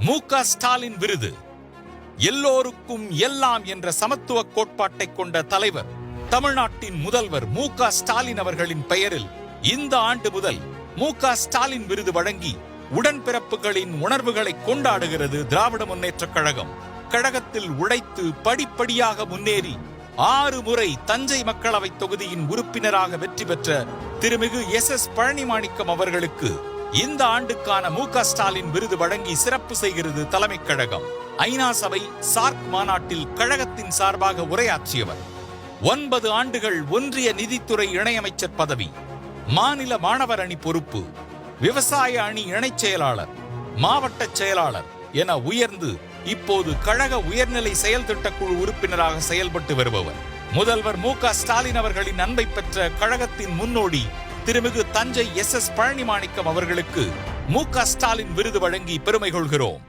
மு.க. ஸ்டாலின் விருது. எல்லோருக்கும் எல்லாம் என்ற சமத்துவ கோட்பாட்டை கொண்ட தலைவர், தமிழ்நாட்டின் முதல்வர் மு.க. ஸ்டாலின் அவர்களின் பெயரில் இந்த ஆண்டு முதல் மு.க. ஸ்டாலின் விருது வழங்கி உடன்பிறப்புகளின் உணர்வுகளை கொண்டாடுகிறது திராவிட முன்னேற்றக் கழகம். கழகத்தில் உழைத்து படிப்படியாக முன்னேறி 6 முறை தஞ்சை மக்களவை தொகுதியின் உறுப்பினராக வெற்றி பெற்ற திருமிகு S.S. பழனிமாணிக்கம் அவர்களுக்கு இந்த ஆண்டுக்கான மு.க. ஸ்டாலின் விருது வழங்கி சிறப்பு செய்கிறது தலைமைக் கழகம். ஐநா சபை சார்க் மாநாட்டில் கழகத்தின் சார்பாக உரையாற்றியவர். 9 ஆண்டுகள் ஒன்றிய நிதித்துறை இணையமைச்சர் பதவி, மாநில மாணவர் அணி பொறுப்பு, விவசாய அணி இணைச் செயலாளர், மாவட்ட செயலாளர் என உயர்ந்து இப்போது கழக உயர்நிலை செயல் திட்டக்குழு உறுப்பினராக செயல்பட்டு வருபவர். முதல்வர் மு.க. ஸ்டாலின் அவர்களின் அன்பை பெற்ற கழகத்தின் முன்னோடி திருமிகு தஞ்சை S.S. பழனிமாணிக்கம் அவர்களுக்கு மு.க. ஸ்டாலின் விருது வழங்கி பெருமை கொள்கிறோம்.